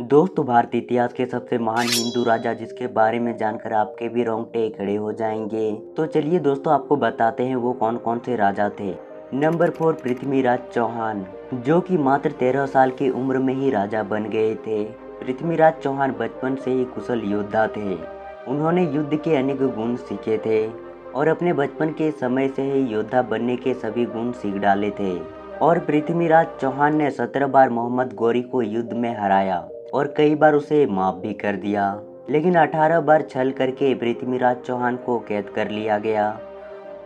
दोस्तों, भारतीय इतिहास के सबसे महान हिंदू राजा जिसके बारे में जानकर आपके भी रोंगटे खड़े हो जाएंगे। तो चलिए दोस्तों, आपको बताते हैं वो कौन कौन से राजा थे। नंबर 4, पृथ्वीराज चौहान, जो कि मात्र 13 साल की उम्र में ही राजा बन गए थे। पृथ्वीराज चौहान बचपन से ही कुशल योद्धा थे। उन्होंने युद्ध के अनेक गुण सीखे थे और अपने बचपन के समय से ही योद्धा बनने के सभी गुण सीख डाले थे। और पृथ्वीराज चौहान ने 17 बार मोहम्मद गौरी को युद्ध में हराया और कई बार उसे माफ भी कर दिया। लेकिन 18 बार छल करके पृथ्वीराज चौहान को कैद कर लिया गया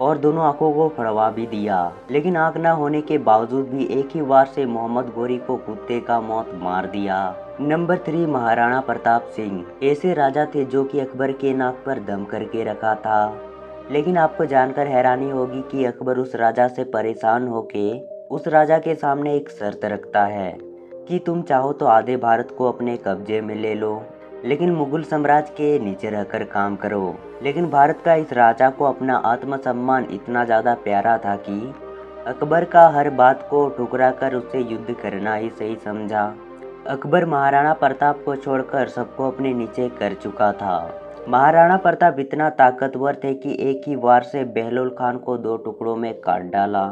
और दोनों आंखों को फड़वा भी दिया। लेकिन आंख न होने के बावजूद भी एक ही वार से मोहम्मद गौरी को कुत्ते का मौत मार दिया। नंबर 3, महाराणा प्रताप सिंह, ऐसे राजा थे जो कि अकबर के नाक पर दम करके रखा था। लेकिन आपको जानकर हैरानी होगी कि अकबर उस राजा से परेशान होके उस राजा के सामने एक शर्त रखता है कि तुम चाहो तो आधे भारत को अपने कब्जे में ले लो, लेकिन मुगल साम्राज्य के नीचे रहकर काम करो। लेकिन भारत का इस राजा को अपना आत्मसम्मान इतना ज़्यादा प्यारा था कि अकबर का हर बात को ठुकरा कर उससे युद्ध करना ही सही समझा। अकबर महाराणा प्रताप को छोड़कर सबको अपने नीचे कर चुका था। महाराणा प्रताप इतना ताकतवर थे कि एक ही वार से बहलोल खान को 2 टुकड़ों में काट डाला।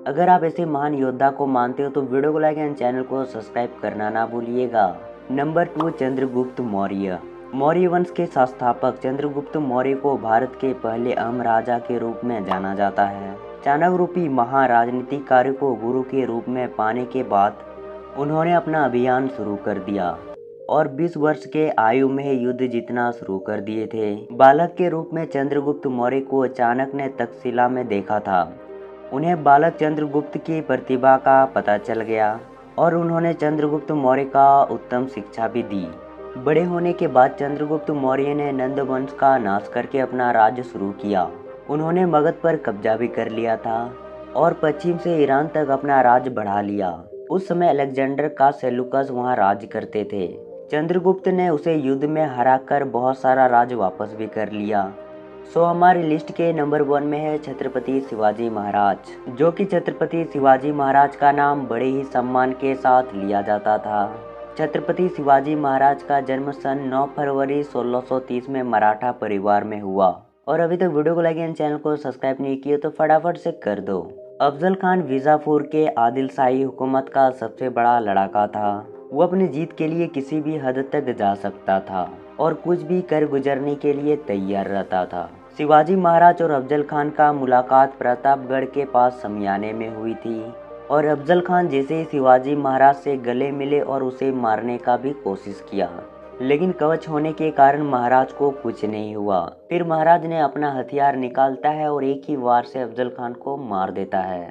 अगर आप ऐसे महान योद्धा को मानते हो तो वीडियो को लाइक एंड चैनल को सब्सक्राइब करना ना भूलिएगा। नंबर 2, चंद्रगुप्त मौर्य, मौर्य वंश के संस्थापक चंद्रगुप्त मौर्य को भारत के पहले अहम राजा के रूप में जाना जाता है। चाणक्य रूपी महाराजनीतिक कार्य को गुरु के रूप में पाने के बाद उन्होंने अपना अभियान शुरू कर दिया और 20 वर्ष के आयु में ही युद्ध जीतना शुरू कर दिए थे। बालक के रूप में चंद्रगुप्त मौर्य को चाणक्य ने तक्षशिला में देखा था। उन्हें बालक चंद्रगुप्त की प्रतिभा का पता चल गया और उन्होंने चंद्रगुप्त मौर्य का उत्तम शिक्षा भी दी। बड़े होने के बाद चंद्रगुप्त मौर्य ने नंद वंश का नाश करके अपना राज्य शुरू किया। उन्होंने मगध पर कब्जा भी कर लिया था और पश्चिम से ईरान तक अपना राज्य बढ़ा लिया। उस समय अलेक्जेंडर का सेलुकस वहां राज्य करते थे। चंद्रगुप्त ने उसे युद्ध में हराकर बहुत सारा राज्य वापस भी कर लिया। सो हमारी लिस्ट के नंबर 1 में है छत्रपति शिवाजी महाराज, जो कि छत्रपति शिवाजी महाराज का नाम बड़े ही सम्मान के साथ लिया जाता था। छत्रपति शिवाजी महाराज का जन्म सन 9 फरवरी 1630 में मराठा परिवार में हुआ। और अभी तक वीडियो को लाइक एंड चैनल को सब्सक्राइब नहीं किया तो फटाफट से कर दो। अफजल खान बीजापुर के आदिल शाही हुकूमत का सबसे बड़ा लड़ाका था। वो अपनी जीत के लिए किसी भी हद तक जा सकता था और कुछ भी कर गुजरने के लिए तैयार रहता था। शिवाजी महाराज और अफजल खान का मुलाकात प्रतापगढ़ के पास समियाने में हुई थी और अफजल खान जैसे ही शिवाजी महाराज से गले मिले और उसे मारने का भी कोशिश किया, लेकिन कवच होने के कारण महाराज को कुछ नहीं हुआ। फिर महाराज ने अपना हथियार निकालता है और एक ही वार से अफजल खान को मार देता है।